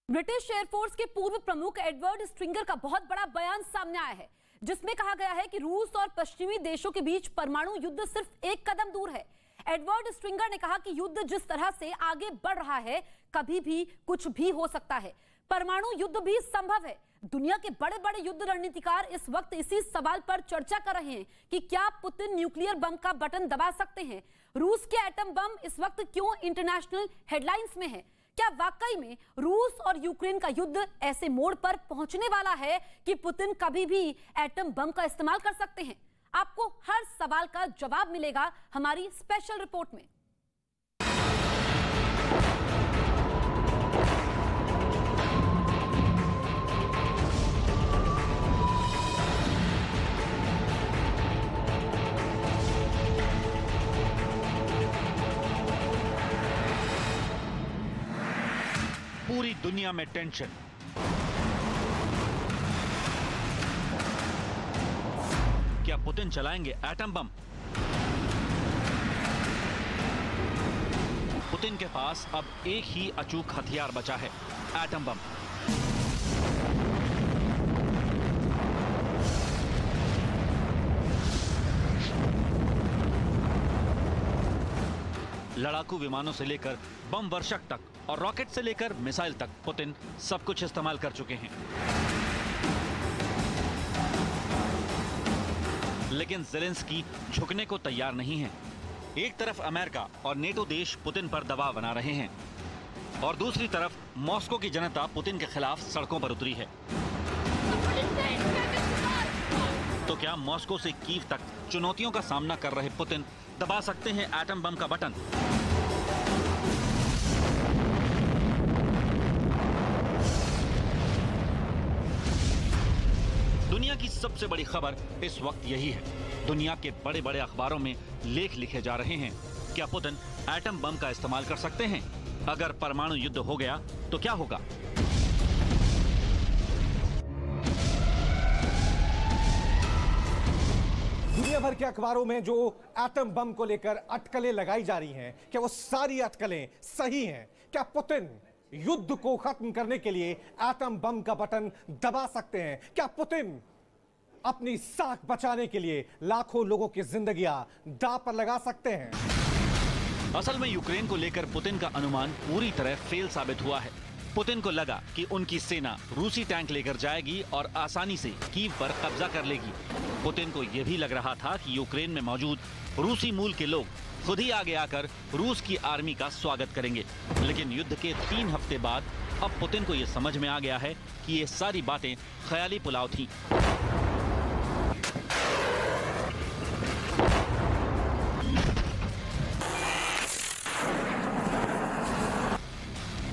British air force के पूर्व प्रमुख एडवर्ड स्ट्रिंगर का बहुत बड़ा बयान सामने आया है, जिसमें कहा गया है कि रूस और पश्चिमी देशों के बीच परमाणु युद्ध सिर्फ एक कदम दूर है। एडवर्ड स्ट्रिंगर ने कहा कि युद्ध जिस तरह से आगे बढ़ रहा है, कभी भी कुछ भी हो सकता है। परमाणु युद्ध भी संभव है। दुनिया के बड़े बड़े युद्ध रणनीतिकार इस वक्त इसी सवाल पर चर्चा कर रहे हैं कि क्या पुतिन न्यूक्लियर बम का बटन दबा सकते हैं। रूस के एटम बम इस वक्त क्यों इंटरनेशनल हेडलाइंस में है? क्या वाकई में रूस और यूक्रेन का युद्ध ऐसे मोड़ पर पहुंचने वाला है कि पुतिन कभी भी एटम बम का इस्तेमाल कर सकते हैं? आपको हर सवाल का जवाब मिलेगा हमारी स्पेशल रिपोर्ट में। पूरी दुनिया में टेंशन। क्या पुतिन चलाएंगे एटम बम? पुतिन के पास अब एक ही अचूक हथियार बचा है, एटम बम। लड़ाकू विमानों से लेकर बम वर्षक तक और रॉकेट से लेकर मिसाइल तक पुतिन सब कुछ इस्तेमाल कर चुके हैं। लेकिन ज़ेलेंस्की झुकने को तैयार नहीं है। एक तरफ अमेरिका और नेटो देश पुतिन पर दबाव बना रहे हैं और दूसरी तरफ मॉस्को की जनता पुतिन के खिलाफ सड़कों पर उतरी है। तो क्या मॉस्को से कीव तक चुनौतियों का सामना कर रहे पुतिन दबा सकते हैं एटम बम का बटन? दुनिया की सबसे बड़ी खबर इस वक्त यही है। दुनिया के बड़े बड़े अखबारों में लेख लिखे जा रहे हैं। क्या पुतिन एटम बम का इस्तेमाल कर सकते हैं? अगर परमाणु युद्ध हो गया तो क्या होगा? दुनिया भर के अखबारों में जो एटम बम को लेकर अटकलें लगाई जा रही हैं, क्या वो सारी अटकलें सही हैं? क्या पुतिन युद्ध को खत्म करने के लिए एटम बम का बटन दबा सकते हैं? क्या पुतिन अपनी साख बचाने के लिए लाखों लोगों की जिंदगियां दांव पर लगा सकते हैं? असल में यूक्रेन को लेकर पुतिन का अनुमान पूरी तरह फेल साबित हुआ है। पुतिन को लगा कि उनकी सेना रूसी टैंक लेकर जाएगी और आसानी से कीव पर कब्जा कर लेगी। पुतिन को यह भी लग रहा था कि यूक्रेन में मौजूद रूसी मूल के लोग खुद ही आगे आकर रूस की आर्मी का स्वागत करेंगे। लेकिन युद्ध के 3 हफ्ते बाद अब पुतिन को यह समझ में आ गया है कि ये सारी बातें ख्याली पुलाव थीं।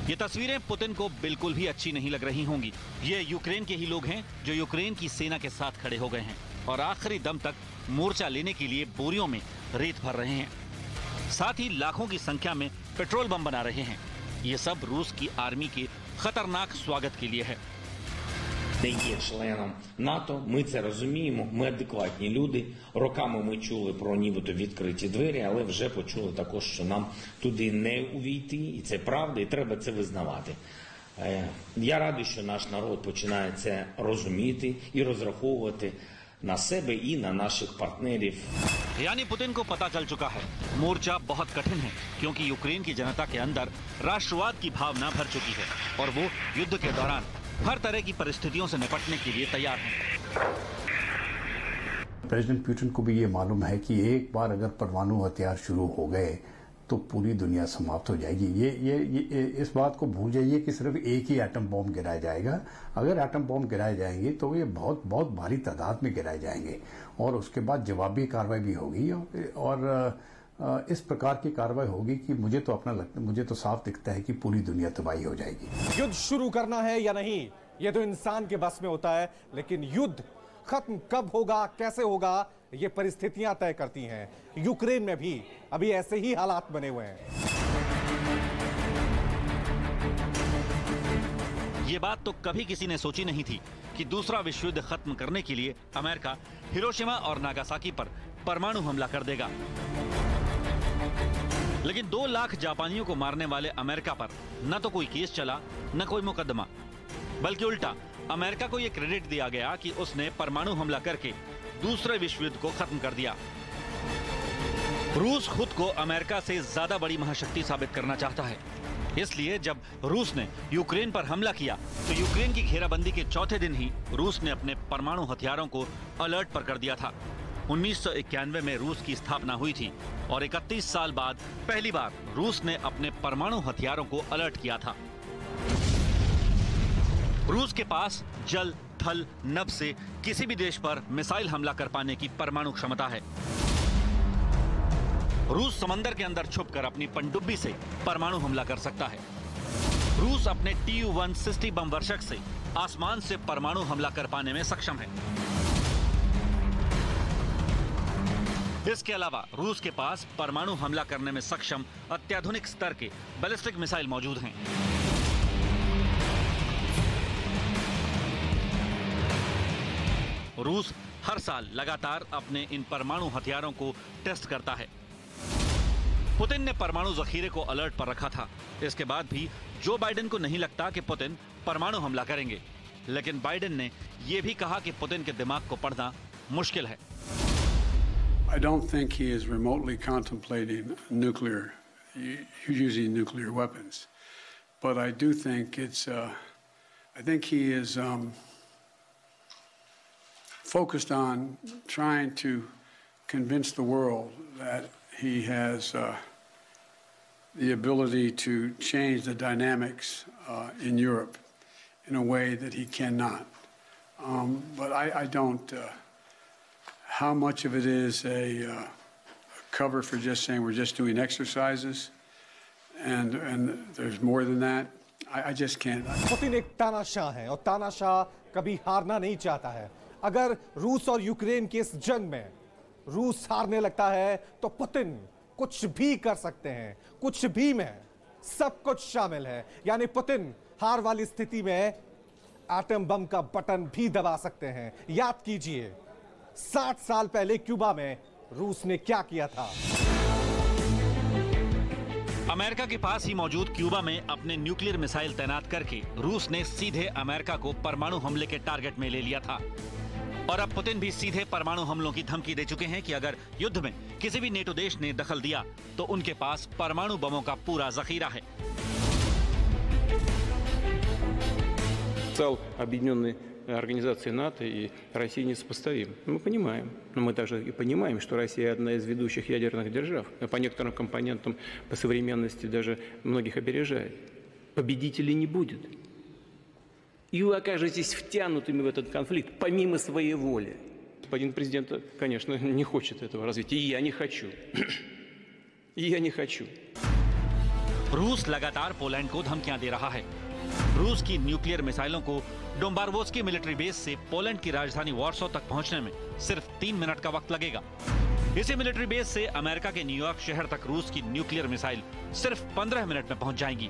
ये तस्वीरें पुतिन को बिल्कुल भी अच्छी नहीं लग रही होंगी। ये यूक्रेन के ही लोग हैं जो यूक्रेन की सेना के साथ खड़े हो गए हैं और आखिरी दम तक मोर्चा लेने के लिए बोरियों में रेत भर रहे हैं। साथ ही लाखों की संख्या में पेट्रोल बम बना रहे हैं। ये सब रूस की आर्मी के खतरनाक स्वागत के लिए है। Не є членом НАТО, ми це розуміємо, ми адекватні люди. Роками ми чули про нібито відкриті двері, але вже почули також, що нам туди не увійти, і це правда, і треба це визнавати. Я радий, що наш народ починає це розуміти і розраховувати на себе і на наших партнерів. यानी पुतिन को पता चल चुका है, मोर्चा बहुत कठिन है, क्योंकि यूक्रेन की जनता के अंदर राष्ट्रवाद की भावना भर चुकी है और वो युद्ध के दौरान हर तरह की परिस्थितियों से निपटने के लिए तैयार हैं। प्रेसिडेंट पुतिन को भी ये मालूम है कि एक बार अगर परमाणु हथियार शुरू हो गए तो पूरी दुनिया समाप्त हो जाएगी। ये इस बात को भूल जाइए कि सिर्फ एक ही एटम बॉम्ब गिराया जाएगा। अगर एटम बॉम्ब गिराए जाएंगे तो ये बहुत बहुत भारी तादाद में गिराए जाएंगे और उसके बाद जवाबी कार्रवाई भी होगी और इस प्रकार की कार्रवाई होगी कि मुझे तो साफ दिखता है कि पूरी दुनिया तबाही हो जाएगी। युद्ध शुरू करना है या नहीं, ये तो इंसान के बस में होता है, लेकिन युद्ध खत्म कब होगा, कैसे होगा, ये परिस्थितियां तय करती हैं। यूक्रेन में भी अभी ऐसे ही हालात बने हुए हैं। ये बात तो कभी किसी ने सोची नहीं थी कि दूसरा विश्व युद्ध खत्म करने के लिए अमेरिका हिरोशिमा और नागासाकी पर परमाणु हमला कर देगा। लेकिन 2 लाख जापानियों को मारने वाले अमेरिका पर न तो कोई केस चला न कोई मुकदमा, बल्कि उल्टा अमेरिका को यह क्रेडिट दिया गया कि उसने परमाणु हमला करके दूसरे विश्व युद्ध को खत्म कर दिया। रूस खुद को अमेरिका से ज्यादा बड़ी महाशक्ति साबित करना चाहता है, इसलिए जब रूस ने यूक्रेन पर हमला किया तो यूक्रेन की घेराबंदी के चौथे दिन ही रूस ने अपने परमाणु हथियारों को अलर्ट पर कर दिया था। 1991 में रूस की स्थापना हुई थी और 31 साल बाद पहली बार रूस ने अपने परमाणु हथियारों को अलर्ट किया था। रूस के पास जल, थल, नभ से किसी भी देश पर मिसाइल हमला कर पाने की परमाणु क्षमता है। रूस समंदर के अंदर छुपकर अपनी पनडुब्बी से परमाणु हमला कर सकता है। रूस अपने Tu-160 बम वर्षक से आसमान से परमाणु हमला कर पाने में सक्षम है। इसके अलावा रूस के पास परमाणु हमला करने में सक्षम अत्याधुनिक स्तर के बैलिस्टिक मिसाइल मौजूद हैं। रूस हर साल लगातार अपने इन परमाणु हथियारों को टेस्ट करता है। पुतिन ने परमाणु जखीरे को अलर्ट पर रखा था। इसके बाद भी जो बाइडेन को नहीं लगता कि पुतिन परमाणु हमला करेंगे, लेकिन बाइडेन ने यह भी कहा कि पुतिन के दिमाग को पढ़ना मुश्किल है। I don't think he is remotely contemplating using nuclear weapons, but I do think I think he is focused on trying to convince the world that he has the ability to change the dynamics in Europe in a way that he cannot. But I don't. How much of it is a cover for just saying we're just doing exercises, and there's more than that? I just can't. Putin एक तानाशाह है और तानाशाह कभी हारना नहीं चाहता है। अगर रूस और यूक्रेन की इस जंग में रूस हारने लगता है तो पुतिन कुछ भी कर सकते हैं। कुछ भी में सब कुछ शामिल है, यानी पुतिन हार वाली स्थिति में एटम बम का बटन भी दबा सकते हैं। याद कीजिए 60 साल पहले क्यूबा में रूस ने क्या किया था। अमेरिका के पास ही मौजूद क्यूबा में अपने न्यूक्लियर मिसाइल तैनात करके रूस ने सीधे अमेरिका को परमाणु हमले के टारगेट में ले लिया था। और अब पुतिन भी सीधे परमाणु हमलों की धमकी दे चुके हैं कि अगर युद्ध में किसी भी नेटो देश ने दखल दिया तो उनके पास परमाणु बमों का पूरा जखीरा है। Объединенной организации НАТО и России несопоставим. Мы понимаем, но мы также и понимаем, что Россия одна из ведущих ядерных держав, а по некоторым компонентам по современности даже многих опережает. Победителей не будет. И вы окажетесь втянутыми в этот конфликт помимо своей воли. Господин президент, конечно, не хочет этого развития, и я не хочу. И я не хочу. रूस लगातार पोलैंड को धमकियां दे रहा है। रूस की न्यूक्लियर मिसाइलों को डोम्बारोवस्की मिलिट्री बेस से पोलैंड की राजधानी वॉर्सो तक पहुंचने में सिर्फ 3 मिनट का वक्त लगेगा। इसी मिलिट्री बेस से अमेरिका के न्यूयॉर्क शहर तक रूस की न्यूक्लियर मिसाइल सिर्फ 15 मिनट में पहुंच जाएंगी।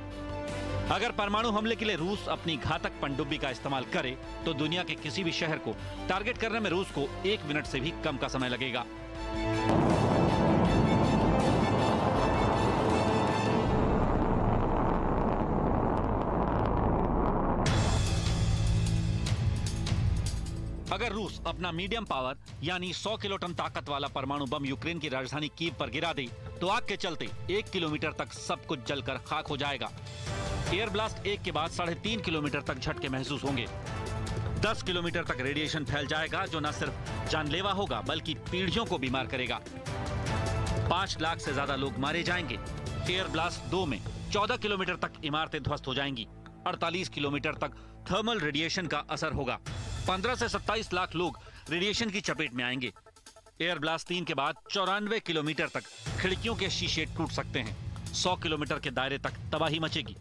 अगर परमाणु हमले के लिए रूस अपनी घातक पनडुब्बी का इस्तेमाल करे तो दुनिया के किसी भी शहर को टारगेट करने में रूस को 1 मिनट से भी कम का समय लगेगा। अगर रूस अपना मीडियम पावर यानी 100 किलोटन ताकत वाला परमाणु बम यूक्रेन की राजधानी कीव पर गिरा दे तो आग के चलते 1 किलोमीटर तक सब कुछ जलकर खाक हो जाएगा। एयर ब्लास्ट 1 के बाद 3.5 किलोमीटर तक झटके महसूस होंगे। 10 किलोमीटर तक रेडिएशन फैल जाएगा जो न सिर्फ जानलेवा होगा बल्कि पीढ़ियों को बीमार करेगा। 5 लाख से ज्यादा लोग मारे जाएंगे। एयर ब्लास्ट 2 में 14 किलोमीटर तक इमारतें ध्वस्त हो जाएंगी। 48 किलोमीटर तक थर्मल रेडिएशन का असर होगा। 15 से 27 लाख लोग रेडिएशन की चपेट में आएंगे। एयर ब्लास्ट 3 के बाद 94 किलोमीटर तक खिड़कियों के शीशे टूट सकते हैं। 100 किलोमीटर के दायरे तक तबाही मचेगी।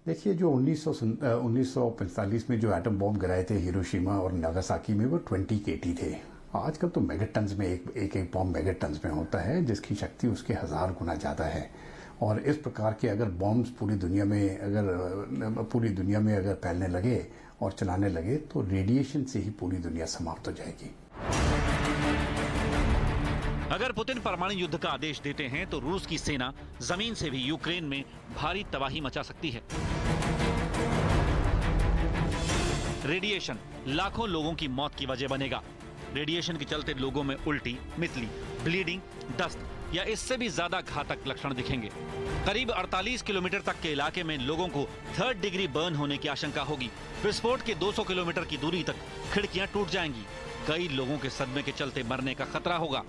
देखिए, जो 1945 में जो एटम बॉम्ब गिराए थे हिरोशिमा और नागासाकी में, वो 20 kT थे। आजकल तो मेगाटन्स में एक बॉम्ब मेगाटन्स में होता है, जिसकी शक्ति उसके 1000 गुना ज़्यादा है। और इस प्रकार के अगर बॉम्ब्स पूरी दुनिया में अगर फैलने लगे और चलाने लगे तो रेडिएशन से ही पूरी दुनिया समाप्त हो जाएगी। अगर पुतिन परमाणु युद्ध का आदेश देते हैं तो रूस की सेना जमीन से भी यूक्रेन में भारी तबाही मचा सकती है। रेडिएशन लाखों लोगों की मौत की वजह बनेगा। रेडिएशन के चलते लोगों में उल्टी, मितली, ब्लीडिंग, दस्त या इससे भी ज्यादा घातक लक्षण दिखेंगे। करीब 48 किलोमीटर तक के इलाके में लोगों को 3rd डिग्री बर्न होने की आशंका होगी। विस्फोट के 200 किलोमीटर की दूरी तक खिड़कियां टूट जाएंगी। कई लोगों के सदमे के चलते मरने का खतरा होगा।